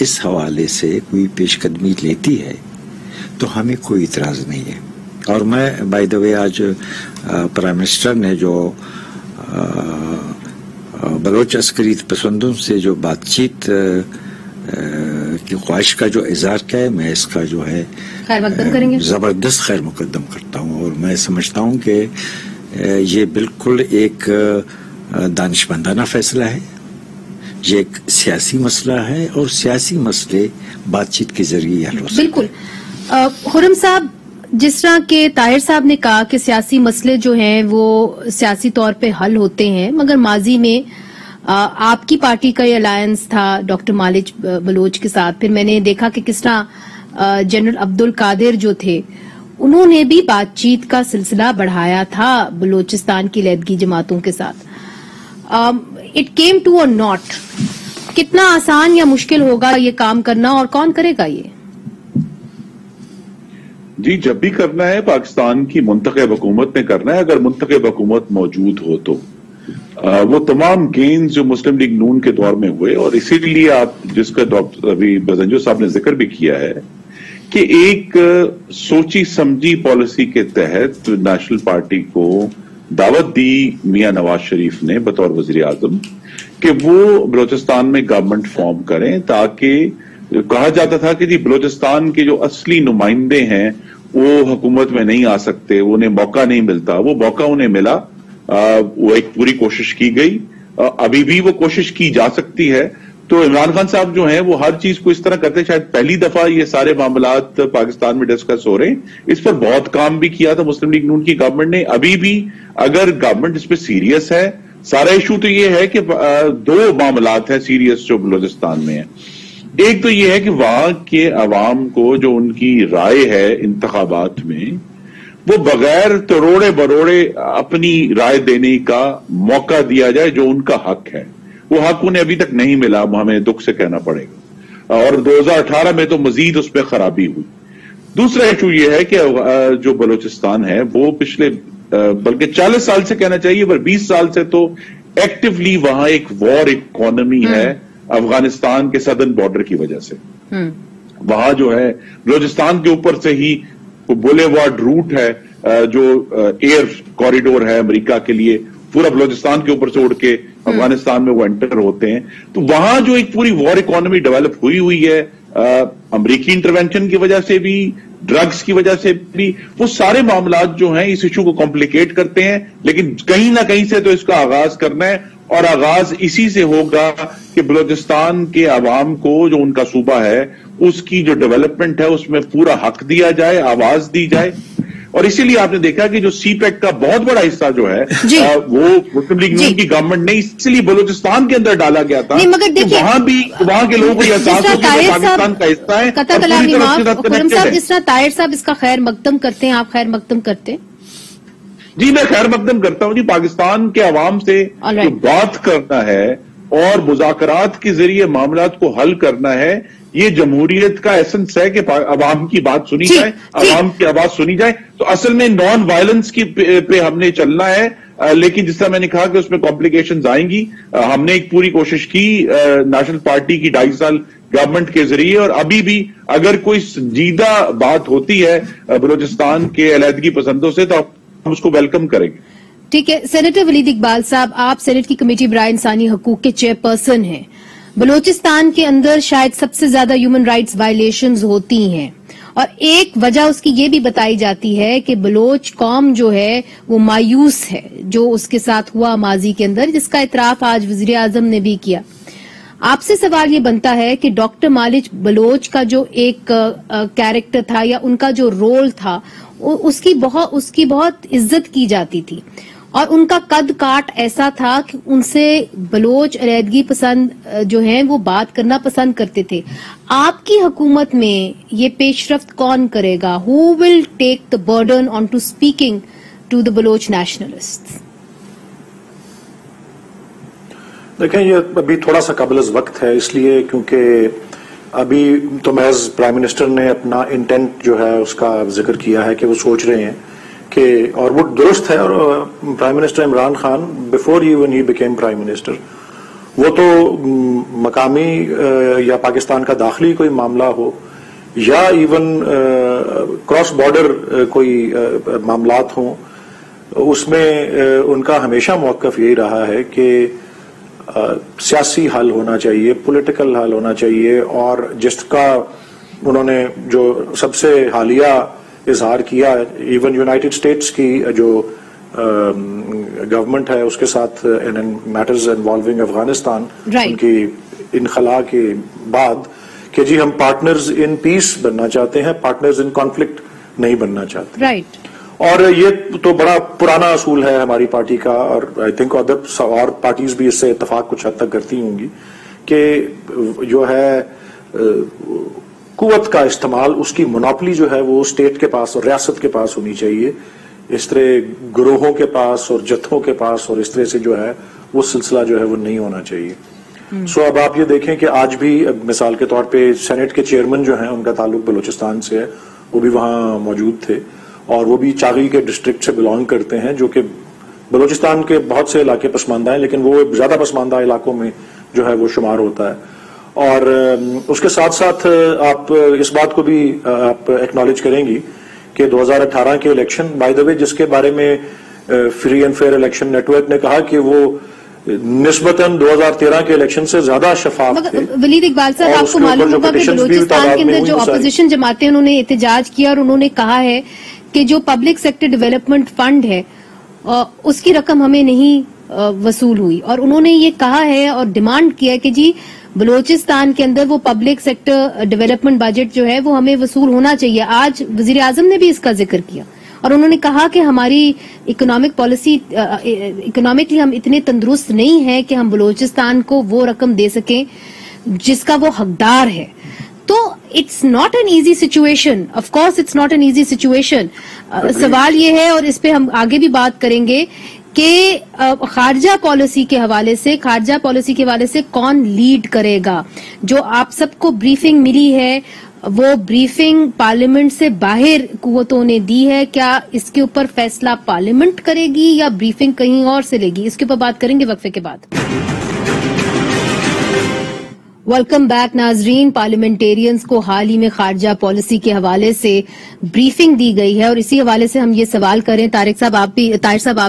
اس حوالے سے کوئی پیش قدمی لیتی ہے تو ہمیں کوئی اعتراض نہیں ہے. اور میں بائی دا وے آج پرائم منسٹر نے جو بلوچ عسکری پسندوں سے جو بات چیت کی خواہش کا جو اظہار کیا ہے، میں اس کا جو ہے زبردست خیر مقدم کرتا ہوں. اور میں سمجھتا ہوں کہ یہ بالکل ایک دانشمندانہ فیصلہ ہے، یہ ایک سیاسی مسئلہ ہے، اور سیاسی مسئلے بات چیت کے ذریعے حل ہو سکتے ہیں. بالکل. خرم صاحب، جس طرح کہ طاہر صاحب نے کہا کہ سیاسی مسئلے جو ہیں وہ سیاسی طور پہ حل ہوتے ہیں، مگر ماضی میں آپ کی پارٹی کا یہ الائنس تھا ڈاکٹر مالک بلوچ کے ساتھ. پھر میں نے دیکھا کہ کس طرح جنرل عبد القادر جو تھے انہوں نے بھی بات چیت کا سلسلہ بڑھایا تھا بلوچستان کی علیحدگی جماعتوں کے ساتھ. اٹ کیم ٹو اور ناٹ. کتنا آسان یا مشکل ہوگا یہ کام کرنا، اور کون کرے گا یہ؟ جی، جب بھی کرنا ہے پاکستان کی منتخب حکومت نے کرنا ہے. اگر منتخب حکومت موجود ہو تو وہ تمام گینز جو مسلم لیگ نون کے دور میں ہوئے، اور اسی لیے آپ جس کا ڈاکٹر ابھی بزنجو صاحب نے ذکر بھی کیا ہے کہ ایک سوچی سمجھی پالیسی کے تحت نیشنل پارٹی کو دعوت دی میاں نواز شریف نے بطور وزیر اعظم کہ وہ بلوچستان میں گورنمنٹ فارم کریں، تاکہ کہا جاتا تھا کہ جی بلوچستان کے جو اصلی نمائندے ہیں وہ حکومت میں نہیں آ سکتے، انہیں موقع نہیں ملتا. وہ موقع انہیں ملا، وہ ایک پوری کوشش کی گئی، ابھی بھی وہ کوشش کی جا سکتی ہے. تو عمران خان صاحب جو ہیں وہ ہر چیز کو اس طرح کرتے، شاید پہلی دفعہ یہ سارے معاملات پاکستان میں ڈسکس ہو رہے ہیں. اس پر بہت کام بھی کیا تھا مسلم لیگ نون کی گورنمنٹ نے. ابھی بھی اگر گورنمنٹ اس پہ سیریس ہے، سارا ایشو تو یہ ہے کہ دو معاملات ہیں سیریس جو بلوچستان میں ہیں. ایک تو یہ ہے کہ وہاں کے عوام کو جو ان کی رائے ہے انتخابات میں، وہ بغیر تروڑے بروڑے اپنی رائے دینے کا موقع دیا جائے جو ان کا حق ہے. وہ حق انہیں ابھی تک نہیں ملا، ہمیں دکھ سے کہنا پڑے گا، اور 2018 میں تو مزید اس پہ خرابی ہوئی. دوسرا ایشو یہ ہے کہ جو بلوچستان ہے وہ پچھلے بلکہ 40 سال سے کہنا چاہیے پر 20 سال سے تو ایکٹیولی وہاں ایک وار اکانومی ہے افغانستان کے سدرن بارڈر کی وجہ سے. وہاں جو ہے بلوچستان کے اوپر سے ہی بولے وارڈ روٹ ہے، جو ایئر کوریڈور ہے امریکہ کے لیے، پورا بلوچستان کے اوپر سے اڑ کے افغانستان میں وہ انٹر ہوتے ہیں. تو وہاں جو ایک پوری وار اکانومی ڈیولپ ہوئی ہے امریکی انٹروینشن کی وجہ سے بھی، ڈرگز کی وجہ سے بھی، وہ سارے معاملات جو ہیں اس ایشو کو کمپلیکیٹ کرتے ہیں. لیکن کہیں نہ کہیں سے تو اس کا آغاز کرنا ہے، اور آغاز اسی سے ہوگا کہ بلوچستان کے عوام کو جو ان کا صوبہ ہے اس کی جو ڈیولپمنٹ ہے اس میں پورا حق دیا جائے، آواز دی جائے. اور اسی لیے آپ نے دیکھا کہ جو سی پیک کا بہت بڑا حصہ جو ہے وہ مسلم لیگ نون کی گورنمنٹ نے اس لیے بلوچستان کے اندر ڈالا گیا تھا، وہاں بھی وہاں کے لوگوں کو یہ احساس ہو کہ پاکستان کا حصہ ہے. جس طرح طاہر صاحب اس کا خیر مقدم کرتے ہیں، آپ خیر مقدم کرتے ہیں؟ جی، میں خیر مقدم کرتا ہوں. جی، پاکستان کے عوام سے جو بات کرنا ہے اور مذاکرات کے ذریعے معاملات کو حل کرنا ہے، یہ جمہوریت کا ایسنس ہے کہ عوام کی بات سنی جائے، عوام کی آواز سنی جائے. تو اصل میں نان وائلنس کی پہ ہم نے چلنا ہے. لیکن جس طرح میں نے کہا کہ اس میں کمپلیکیشنز آئیں گی. ہم نے ایک پوری کوشش کی نیشنل پارٹی کی 2.5 سال گورنمنٹ کے ذریعے، اور ابھی بھی اگر کوئی سنجیدہ بات ہوتی ہے بلوچستان کے علیحدگی پسندوں سے تو ہم اس کو ویلکم کریں گے. ٹھیک ہے. سینیٹر ولید اقبال صاحب، آپ سینٹ کی کمیٹی برائے انسانی حقوق کے چیئر پرسن ہیں. بلوچستان کے اندر شاید سب سے زیادہ ہیومن رائٹس وائلیشنز ہوتی ہیں، اور ایک وجہ اس کی یہ بھی بتائی جاتی ہے کہ بلوچ قوم جو ہے وہ مایوس ہے جو اس کے ساتھ ہوا ماضی کے اندر، جس کا اعتراف آج وزیر اعظم نے بھی کیا. آپ سے سوال یہ بنتا ہے کہ ڈاکٹر مالک بلوچ کا جو ایک کیریکٹر تھا یا ان کا جو رول تھا اس کی بہت عزت کی جاتی تھی، اور ان کا قد کاٹ ایسا تھا کہ ان سے بلوچ علیحدگی پسند جو ہیں وہ بات کرنا پسند کرتے تھے. آپ کی حکومت میں یہ پیش رفت کون کرے گا؟ Who will take the burden on to speaking to the Baloch nationalist? دیکھیں، یہ ابھی تھوڑا سا قبل از وقت ہے، اس لیے کیونکہ ابھی تو محض پرائم منسٹر نے اپنا انٹینٹ جو ہے اس کا ذکر کیا ہے کہ وہ سوچ رہے ہیں کہ، اور وہ درست ہے، اور prime minister Imran Khan before even he became prime minister وہ تو مقامی یا پاکستان کا داخلی کوئی معاملہ ہو یا ایون کراس بارڈر کوئی معاملات ہوں، اس میں ان کا ہمیشہ موقف یہی رہا ہے کہ سیاسی حل ہونا چاہیے، پولیٹیکل حل ہونا چاہیے، اور جس کا انہوں نے جو سب سے حالیہ اظہار کیا ایون یونائٹڈ اسٹیٹس کی جو گورنمنٹ ہے اس کے ساتھ میٹرز انوالونگ افغانستان، ان کی انخلا کے بعد کہ جی ہم پارٹنرز ان پیس بننا چاہتے ہیں، پارٹنرز ان کانفلکٹ نہیں بننا چاہتے. رائٹ. اور یہ تو بڑا پرانا اصول ہے ہماری پارٹی کا، اور آئی تھنک اور پارٹیز بھی اس سے اتفاق کچھ حد تک کرتی ہوں گی کہ جو ہے قوت کا استعمال، اس کی مونوپلی جو ہے وہ اسٹیٹ کے پاس اور ریاست کے پاس ہونی چاہیے. اس طرح گروہوں کے پاس اور جتھوں کے پاس اور اس طرح سے جو ہے وہ سلسلہ جو ہے وہ نہیں ہونا چاہیے. سو اب آپ یہ دیکھیں کہ آج بھی مثال کے طور پہ سینٹ کے چیئرمین جو ہیں ان کا تعلق بلوچستان سے ہے، وہ بھی وہاں موجود تھے، اور وہ بھی چاغی کے ڈسٹرکٹ سے بلانگ کرتے ہیں، جو کہ بلوچستان کے بہت سے علاقے پسماندہ ہیں لیکن وہ زیادہ پسماندہ علاقوں میں جو ہے وہ شمار ہوتا ہے. اور اس کے ساتھ ساتھ آپ اس بات کو بھی آپ ایکنالج کریں گی کہ 2018 کے الیکشن بائی دا وے جس کے بارے میں free and fair election network نے کہا کہ وہ نسبتاً 2013 کے الیکشن سے زیادہ شفاف تھے. ولید اقبال صاحب، آپ کو معلوم ہوگا کہ بلوچستان کے اندر جو اپوزیشن جماعتیں انہوں نے احتجاج کیا اور انہوں نے کہا ہے کہ جو پبلک سیکٹر ڈیولپمنٹ فنڈ ہے اس کی رقم ہمیں نہیں وصول ہوئی، اور انہوں نے یہ کہا ہے اور ڈیمانڈ کیا کہ جی بلوچستان کے اندر وہ پبلک سیکٹر ڈیولپمنٹ بجٹ جو ہے وہ ہمیں وصول ہونا چاہیے. آج وزیر اعظم نے بھی اس کا ذکر کیا اور انہوں نے کہا کہ ہماری اکنامک پالیسی، اکنامکلی ہم اتنے تندرست نہیں ہیں کہ ہم بلوچستان کو وہ رقم دے سکیں جس کا وہ حقدار ہے. تو it's not an easy situation, of course it's not an easy situation. سوال یہ ہے، اور اس پہ ہم آگے بھی بات کریں گے، کہ خارجہ پالیسی کے حوالے سے کون لیڈ کرے گا. جو آپ سب کو بریفنگ ملی ہے وہ بریفنگ پارلیمنٹ سے باہر قوتوں نے دی ہے، کیا اس کے اوپر فیصلہ پارلیمنٹ کرے گی یا بریفنگ کہیں اور سے لے گی؟ اس کے اوپر بات کریں گے وقفے کے بعد. ویلکم بیک ناظرین. پارلیمنٹیرینز کو حال ہی میں خارجہ پالیسی کے حوالے سے بریفنگ دی گئی ہے اور اسی حوالے سے ہم یہ سوال کریں. طاہر صاحب آپ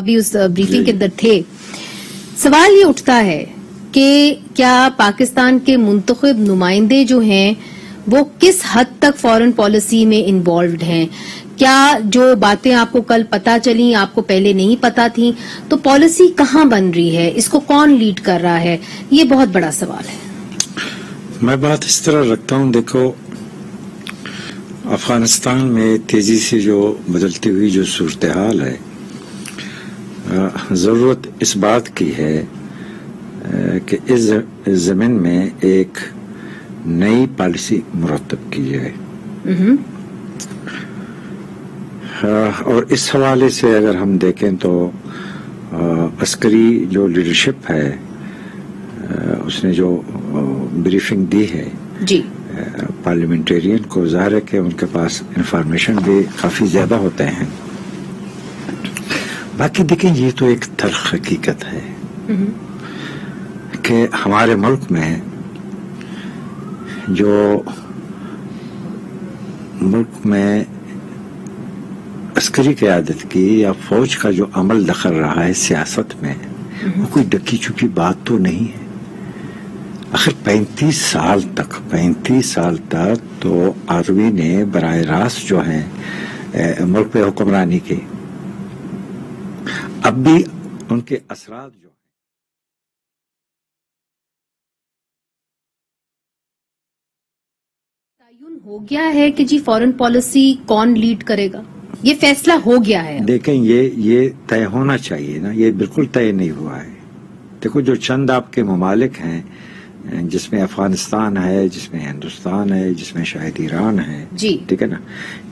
بھی اس بریفنگ کے اندر تھے. سوال یہ اٹھتا ہے کہ کیا پاکستان کے منتخب نمائندے جو ہیں وہ کس حد تک فارن پالیسی میں انوالوڈ ہیں؟ کیا جو باتیں آپ کو کل پتا چلیں آپ کو پہلے نہیں پتا تھیں؟ تو پالیسی کہاں بن رہی ہے، اس کو کون لیڈ کر رہا ہے؟ یہ بہت بڑا سوال ہے. میں بات اس طرح رکھتا ہوں، دیکھو افغانستان میں تیزی سے جو بدلتی ہوئی جو صورتحال ہے، ضرورت اس بات کی ہے کہ اس زمین میں ایک نئی پالیسی مرتب کی جائے. اور اس حوالے سے اگر ہم دیکھیں تو عسکری جو لیڈرشپ ہے اس نے جو بریفنگ دی ہے جی پارلیمنٹیرین کو، ظاہر ہے کہ ان کے پاس انفارمیشن بھی کافی زیادہ ہوتے ہیں. باقی دیکھیں یہ تو ایک تلخ حقیقت ہے کہ ہمارے ملک میں عسکری قیادت کی یا فوج کا جو عمل دخل رہا ہے سیاست میں، وہ کوئی ڈکی چکی بات تو نہیں ہے. آخر 35 سال تک تو آرمی نے براہ راست جو ہیں ملک پہ حکمرانی کی، اب بھی ان کے اثرات جو تعین ہو گیا ہے کہ جی فارن پالیسی کون لیڈ کرے گا، یہ فیصلہ ہو گیا ہے. دیکھیں یہ طے ہونا چاہیے نا، یہ بالکل طے نہیں ہوا ہے. دیکھو جو چند آپ کے ممالک ہیں جس میں افغانستان ہے، جس میں ہندوستان ہے، جس میں شاید ایران ہے، جی ٹھیک ہے نا،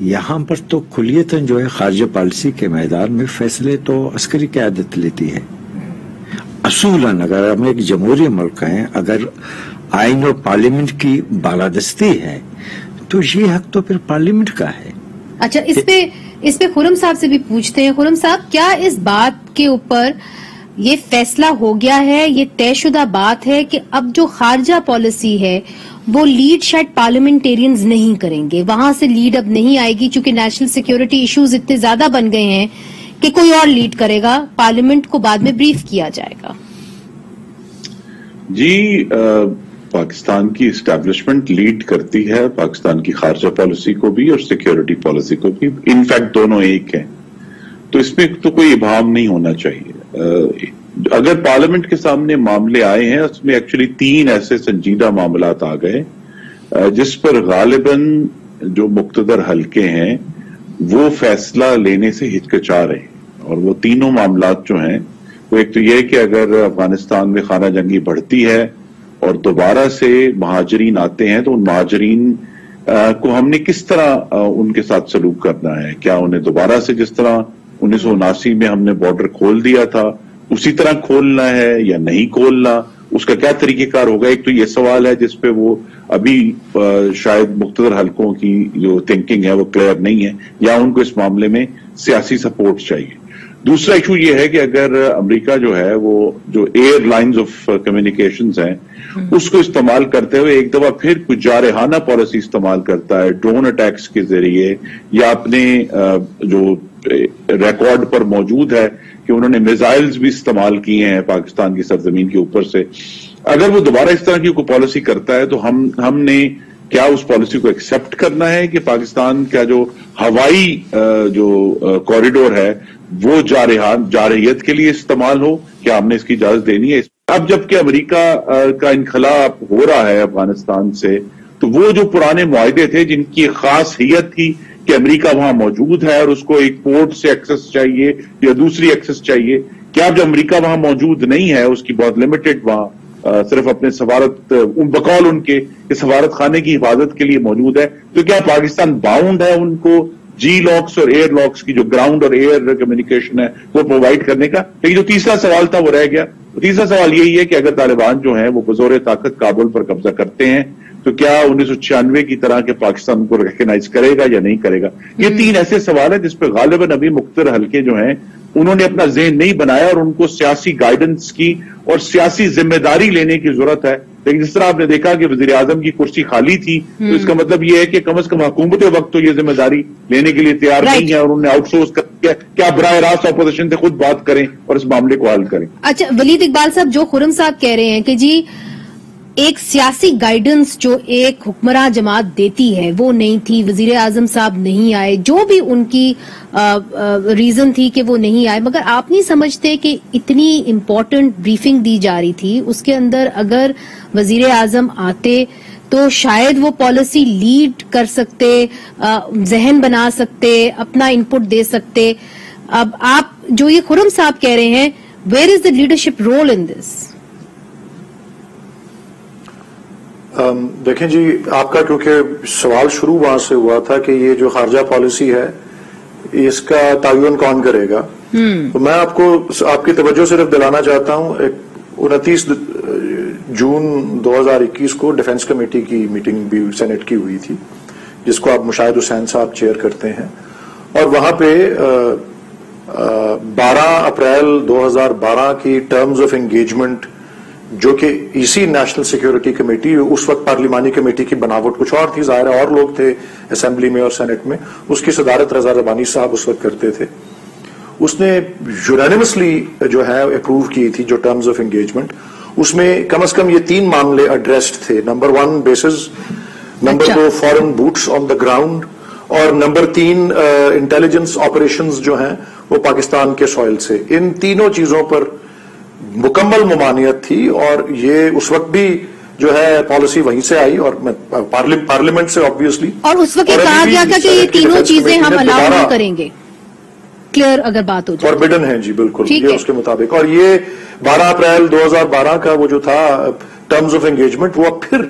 یہاں پر تو کلیتاً جو ہے خارجہ پالیسی کے میدان میں فیصلے تو عسکری قیادت لیتی ہے. اصولاً اگر ہم ایک جمہوری ملک ہیں، اگر آئین اور پارلیمنٹ کی بالادستی ہے تو یہ حق تو پھر پارلیمنٹ کا ہے. اچھا، اس پہ خرم صاحب سے بھی پوچھتے ہیں. خرم صاحب، کیا اس بات کے اوپر یہ فیصلہ ہو گیا ہے, یہ طے شدہ بات ہے کہ اب جو خارجہ پالیسی ہے وہ لیڈ شاید پارلیمنٹیرینز نہیں کریں گے, وہاں سے لیڈ اب نہیں آئے گی چونکہ نیشنل سیکیورٹی ایشوز اتنے زیادہ بن گئے ہیں کہ کوئی اور لیڈ کرے گا, پارلیمنٹ کو بعد میں بریف کیا جائے گا. جی, پاکستان کی اسٹیبلشمنٹ لیڈ کرتی ہے پاکستان کی خارجہ پالیسی کو بھی اور سیکیورٹی پالیسی کو بھی, انفیکٹ دونوں ایک ہیں, تو اس میں تو کوئی ابہام نہیں ہونا چاہیے. اگر پارلیمنٹ کے سامنے معاملے آئے ہیں, اس میں ایکچولی 3 ایسے سنجیدہ معاملات آ گئے جس پر غالباً جو مقتدر حلقے ہیں وہ فیصلہ لینے سے ہچکچا رہے ہیں, اور وہ تینوں معاملات جو ہیں وہ ایک تو یہ کہ اگر افغانستان میں خانہ جنگی بڑھتی ہے اور دوبارہ سے مہاجرین آتے ہیں تو ان مہاجرین کو ہم نے کس طرح ان کے ساتھ سلوک کرنا ہے, کیا انہیں دوبارہ سے جس طرح 1979 میں ہم نے بارڈر کھول دیا تھا اسی طرح کھولنا ہے یا نہیں کھولنا, اس کا کیا طریقہ کار ہوگا. ایک تو یہ سوال ہے جس پہ وہ ابھی شاید مقتدر حلقوں کی جو تھنکنگ ہے وہ کلیئر نہیں ہے, یا ان کو اس معاملے میں سیاسی سپورٹ چاہیے. دوسرا ایشو یہ ہے کہ اگر امریکہ جو ہے وہ جو ایئر لائنز آف کمیونیکیشنز ہیں اس کو استعمال کرتے ہوئے ایک دفعہ پھر کچھ جارحانہ پالیسی استعمال کرتا ہے ڈرون اٹیکس کے ذریعے, یا اپنے جو ریکارڈ پر موجود ہے کہ انہوں نے میزائلز بھی استعمال کیے ہیں پاکستان کی سرزمین کے اوپر سے, اگر وہ دوبارہ اس طرح کی کوئی پالیسی کرتا ہے تو ہم نے کیا اس پالیسی کو ایکسپٹ کرنا ہے کہ پاکستان کا جو ہوائی جو کوریڈور ہے وہ جارحیت کے لیے استعمال ہو, کیا ہم نے اس کی اجازت دینی ہے. اب جبکہ امریکہ کا انخلا ہو رہا ہے افغانستان سے, تو وہ جو پرانے معاہدے تھے جن کی خاص حیت تھی کہ امریکہ وہاں موجود ہے اور اس کو ایک پورٹ سے ایکسس چاہیے یا دوسری ایکسس چاہیے, کیا اب جب امریکہ وہاں موجود نہیں ہے, اس کی بہت لمیٹڈ وہاں صرف اپنے سفارت بقول ان کے سفارت خانے کی حفاظت کے لیے موجود ہے, تو کیا پاکستان باؤنڈ ہے ان کو جی لاکس اور ایئر لاکس کی جو گراؤنڈ اور ایئر کمیونیکیشن ہے وہ پرووائڈ کرنے کا. لیکن جو تیسرا سوال تھا وہ رہ گیا. تیسرا سوال یہی ہے کہ اگر طالبان جو ہیں وہ بزور طاقت کابل پر قبضہ کرتے ہیں تو کیا 1996 کی طرح کے پاکستان کو ریکگنائز کرے گا یا نہیں کرے گا. یہ 3 ایسے سوال ہیں جس پہ غالباً ابھی مقتدر حلقے جو ہیں انہوں نے اپنا ذہن نہیں بنایا اور ان کو سیاسی گائیڈنس کی اور سیاسی ذمہ داری لینے کی ضرورت ہے. لیکن جس طرح آپ نے دیکھا کہ وزیر اعظم کی کرسی خالی تھی, تو اس کا مطلب یہ ہے کہ کم از کم حکومت وقت تو یہ ذمہ داری لینے کے لیے تیار نہیں ہے اور انہوں نے آؤٹ سورس کر دیا. کیا براہ راست اپوزیشن سے خود بات کریں اور اس معاملے کو حل کریں. اچھا ولید اقبال صاحب, جو خرم صاحب کہہ رہے ہیں کہ جی ایک سیاسی گائیڈنس جو ایک حکمراں جماعت دیتی ہے وہ نہیں تھی, وزیر اعظم صاحب نہیں آئے, جو بھی ان کی ریزن تھی کہ وہ نہیں آئے, مگر آپ نہیں سمجھتے کہ اتنی امپورٹنٹ بریفنگ دی جا رہی تھی, اس کے اندر اگر وزیر اعظم آتے تو شاید وہ پالیسی لیڈ کر سکتے, ذہن بنا سکتے, اپنا انپٹ دے سکتے. اب آپ جو یہ خرم صاحب کہہ رہے ہیں, where is the leadership role in this? دیکھیں جی, آپ کا کیونکہ سوال شروع وہاں سے ہوا تھا کہ یہ جو خارجہ پالیسی ہے اس کا تعین کون کرے گا, تو میں آپ کو آپ کی توجہ صرف دلانا چاہتا ہوں. 29 جون 2021 کو ڈیفنس کمیٹی کی میٹنگ بھی سینٹ کی ہوئی تھی جس کو آپ مشاہد حسین صاحب چیئر کرتے ہیں, اور وہاں پہ 12 اپریل 2012 کی ٹرمز آف انگیجمنٹ جو کہ اسی نیشنل سیکیورٹی کمیٹی, اس وقت پارلیمانی کمیٹی کی بناوٹ کچھ اور تھی, ظاہر ہے اور لوگ تھے اسمبلی میں اور سینٹ میں, اس کی صدارت رضا ربانی صاحب اس وقت کرتے تھے. اس نے یونانیمسلی جو ہے اپروو کی تھی جو ٹرمز آف انگیجمنٹ, اس میں کم از کم یہ 3 معاملے ایڈریسڈ تھے. Number 1 bases, number 2 foreign boots on the ground, اور نمبر 3 انٹیلیجنس آپریشنز جو ہیں وہ پاکستان کے سوئل سے. ان تینوں چیزوں پر مکمل ممانعت تھی, اور یہ اس وقت بھی جو ہے پالیسی وہیں سے آئی اور پارلیمنٹ سے آبویسلی, اور اس وقت کہا گیا تھا کہ یہ تینوں چیزیں ہم الاؤ نہیں کریں گے. کلیئر اگر بات ہو جائے, فاربیڈن ہے جی, بالکل یہ اس کے مطابق. اور یہ 12 اپریل 2012 کا وہ جو تھا ٹرمز آف انگیجمنٹ, وہ پھر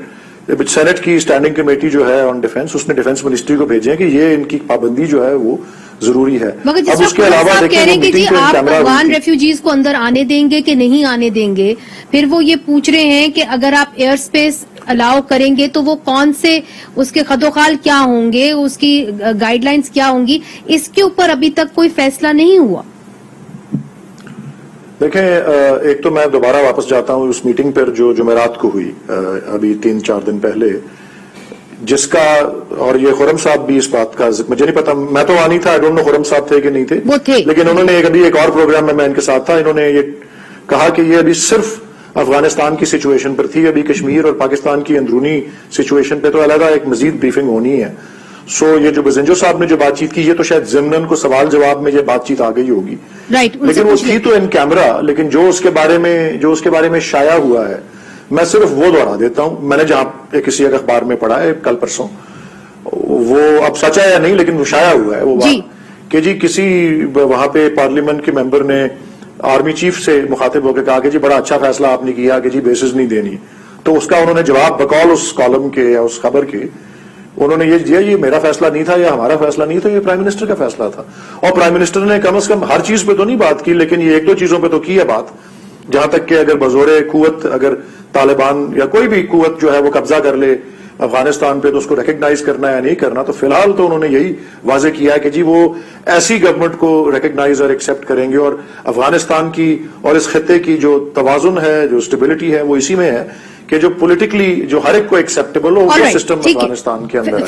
سینٹ کی اسٹینڈنگ کمیٹی جو ہے آن ڈیفنس, اس نے ڈیفنس منسٹری کو بھیجے ہیں کہ یہ ان کی پابندی جو ہے وہ ضروری ہے. مگر اب اس کے علاوہ کہہ رہے ہیں کہ جی آپ افغان ریفیوجیز کو اندر آنے دیں گے کہ نہیں آنے دیں گے, پھر وہ یہ پوچھ رہے ہیں کہ اگر آپ ایئر اسپیس الاؤ کریں گے تو وہ کون سے, اس کے خد و خال کیا ہوں گے, اس کی گائیڈ لائنز کیا ہوں گی, اس کے اوپر ابھی تک کوئی فیصلہ نہیں ہوا. دیکھیں ایک تو میں دوبارہ واپس جاتا ہوں اس میٹنگ پر جو جمعرات کو ہوئی ابھی 3-4 دن پہلے، جس کا، اور یہ خرم صاحب بھی اس بات کا، مجھے نہیں پتا، میں تو وہاں نہیں تھا، آئی ڈونٹ نو خرم صاحب تھے کہ نہیں تھے، وہ تھے، لیکن انہوں نے ابھی ایک اور پروگرام میں ان کے ساتھ تھا، انہوں نے یہ کہا کہ یہ ابھی صرف افغانستان کی سچویشن پر تھی، ابھی کشمیر اور پاکستان کی اندرونی سچویشن پہ تو علیحدہ ایک مزید بریفنگ ہونی ہے. سو یہ جو بزنجو صاحب نے جو بات چیت کی، یہ تو شاید ضمناً کو سوال جواب میں یہ بات چیت آ گئی ہوگی، لیکن وہ تھی تو ان کیمرہ، لیکن جو اس کے بارے میں شائع ہوا ہے، میں صرف وہ دوہرا دیتا ہوں. میں نے جہاں کسی ایک اخبار میں پڑھا ہے کل پرسوں، وہ اب سچ ہے یا نہیں لیکن وہ شائع ہوا ہے وہ بات کہ جی کسی وہاں پہ پارلیمنٹ کے ممبر نے آرمی چیف سے مخاطب ہو کے کہا کہ جی بڑا اچھا فیصلہ آپ نے کیا کہ جی بیسز نہیں دینی، تو اس کا انہوں نے جواب بقول اس کالم کے یا اس خبر کے انہوں نے یہ دیا، یہ میرا فیصلہ نہیں تھا، یہ ہمارا فیصلہ نہیں تھا، یہ پرائم منسٹر کا فیصلہ تھا. اور پرائم منسٹر نے کم از کم ہر چیز پہ تو نہیں بات کی، لیکن یہ 1-2 چیزوں پہ تو کی ہے بات، جہاں تک کہ اگر بزور قوت اگر طالبان یا کوئی بھی قوت جو ہے وہ قبضہ کر لے افغانستان پہ تو اس کو ریکگنائز کرنا یا نہیں کرنا. تو فی الحال تو انہوں نے یہی واضح کیا ہے کہ جی وہ ایسی گورنمنٹ کو ریکگنائز اور ایکسیپٹ کریں گے، اور افغانستان کی اور اس خطے کی جو توازن ہے، جو اسٹیبلٹی ہے، وہ اسی میں ہے کہ جو پولیٹیکلی جو ہر ایک کو ایکسیپٹیبل ہو وہ سسٹم افغانستان کے اندر ہے.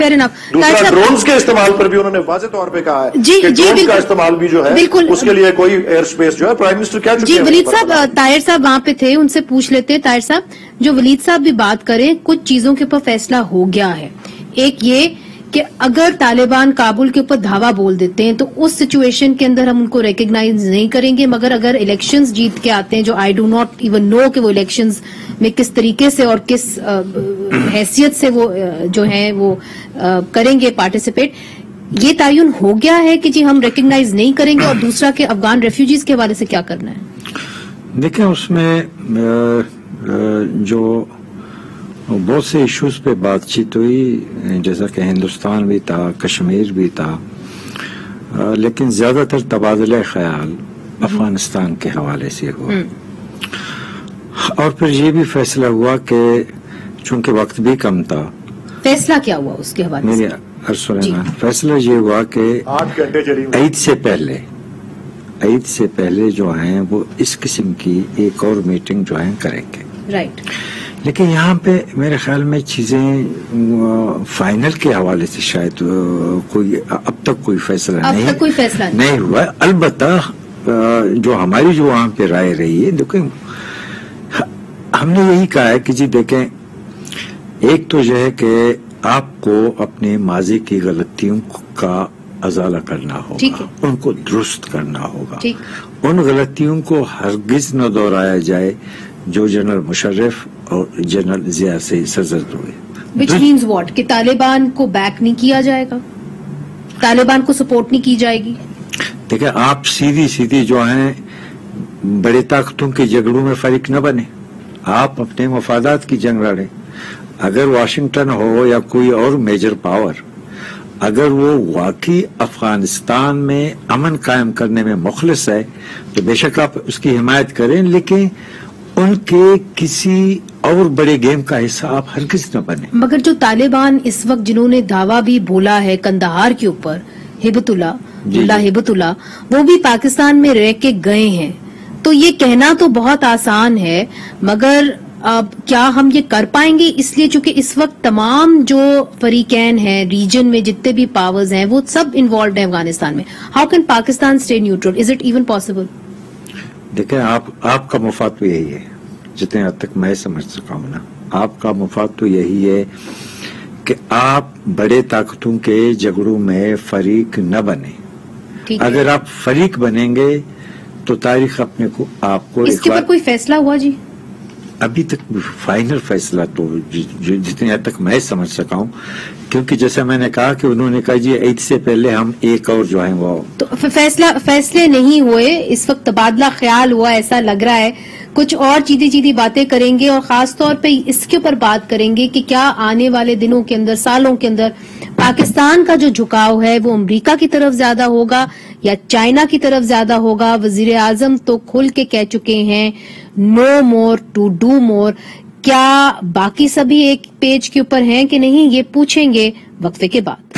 دوسرا ڈرونز کے استعمال پر بھی انہوں نے واضح طور پہ کہا ہے کہ ڈرونز کا استعمال بھی جو ہے اس کے لیے کوئی ایئر سپیس جو ہے پرائم منسٹر کیا چکے ہیں. ولید صاحب، طاہر صاحب وہاں پہ تھے، ان سے پوچھ لیتے. طاہر صاحب، جو ولید صاحب بھی بات کریں، کچھ چیزوں کے اوپر فیصلہ ہو گیا ہے. ایک یہ کہ اگر طالبان کابل کے اوپر دھاوا بول دیتے ہیں تو اس سچویشن کے اندر ہم ان کو ریکگنائز نہیں کریں گے، مگر اگر الیکشنز جیت کے آتے ہیں، جو I do not even know کہ وہ الیکشنز میں کس طریقے سے اور کس حیثیت سے وہ جو ہیں وہ کریں گے پارٹیسپیٹ، یہ تعین ہو گیا ہے کہ جی ہم ریکگنائز نہیں کریں گے. اور دوسرا کہ افغان ریفیوجیز کے حوالے سے کیا کرنا ہے؟ دیکھیں اس میں جو بہت سے ایشوز پہ بات چیت ہوئی، جیسا کہ ہندوستان بھی تھا، کشمیر بھی تھا، لیکن زیادہ تر تبادلہ خیال افغانستان کے حوالے سے ہوا. اور پھر یہ بھی فیصلہ ہوا کہ چونکہ وقت بھی کم تھا. فیصلہ کیا ہوا اس کے حوالے سے؟ فیصلہ یہ ہوا کہ عید سے پہلے جو ہیں وہ اس قسم کی ایک اور میٹنگ جو ہیں کریں گے. رائٹ. لیکن یہاں پہ میرے خیال میں چیزیں فائنل کے حوالے سے شاید اب تک کوئی فیصلہ نہیں ہوا. البتہ جو ہماری جو وہاں پہ رائے رہی ہے، دیکھیں ہم نے یہی کہا ہے کہ جی دیکھیں، ایک تو یہ ہے کہ آپ کو اپنے ماضی کی غلطیوں کا ازالہ کرنا ہوگا، ان کو درست کرنا ہوگا. ان غلطیوں کو ہرگز نہ دہرایا جائے جو جنرل مشرف اور جنرل ضیاء سے سرزد ہوئے. Which means what؟ کہ طالبان کو بیک نہیں کیا جائے گا، طالبان کو سپورٹ نہیں کی جائے گی. دیکھیں آپ سیدھی جو ہیں بڑے طاقتوں کے جھگڑوں میں فریق نہ بنے، آپ اپنے مفادات کی جنگ لڑیں. اگر واشنگٹن ہو یا کوئی اور میجر پاور، اگر وہ واقعی افغانستان میں امن قائم کرنے میں مخلص ہے تو بے شک آپ اس کی حمایت کریں، لیکن ان کے کسی اور بڑے گیم کا حصہ آپ ہرگز نہ بنے. مگر جو طالبان اس وقت جنہوں نے دعویٰ بھی بولا ہے کندہار کے اوپر، ہبت اللہ، وہ بھی پاکستان میں رہ کے گئے ہیں. تو یہ کہنا تو بہت آسان ہے، مگر اب کیا ہم یہ کر پائیں گے؟ اس لیے چونکہ اس وقت تمام جو فریقین ہیں ریجن میں، جتنے بھی پاورز ہیں، وہ سب انوالوڈ ہیں افغانستان میں. How can Pakistan stay neutral? Is it even possible? دیکھیں آپ کا مفاد تو یہی ہے، جتنے حد تک میں سمجھ سکا ہوں نا، آپ کا مفاد تو یہی ہے کہ آپ بڑے طاقتوں کے جھگڑوں میں فریق نہ بنے. اگر آپ فریق بنیں گے تو تاریخ اپنے کو آپ کو اس کے اوپر کوئی فیصلہ ہوا؟ جی ابھی تک فائنل فیصلہ تو جتنے حد تک میں سمجھ سکا ہوں، کیونکہ جیسا میں نے کہا کہ انہوں نے کہا جی عید سے پہلے ہم ایک اور جو ہیں وہ تو فیصلے نہیں ہوئے. اس وقت تبادلہ خیال ہوا، ایسا لگ رہا ہے کچھ اور چیدی باتیں کریں گے، اور خاص طور پہ اس کے اوپر بات کریں گے کہ کیا آنے والے دنوں کے اندر، سالوں کے اندر، پاکستان کا جو جھکاؤ ہے وہ امریکہ کی طرف زیادہ ہوگا یا چائنا کی طرف زیادہ ہوگا. وزیر اعظم تو کھل کے کہہ چکے ہیں نو مور ٹو ڈو مور. کیا باقی سبھی ایک پیج کے اوپر ہیں کہ نہیں، یہ پوچھیں گے وقفے کے بعد.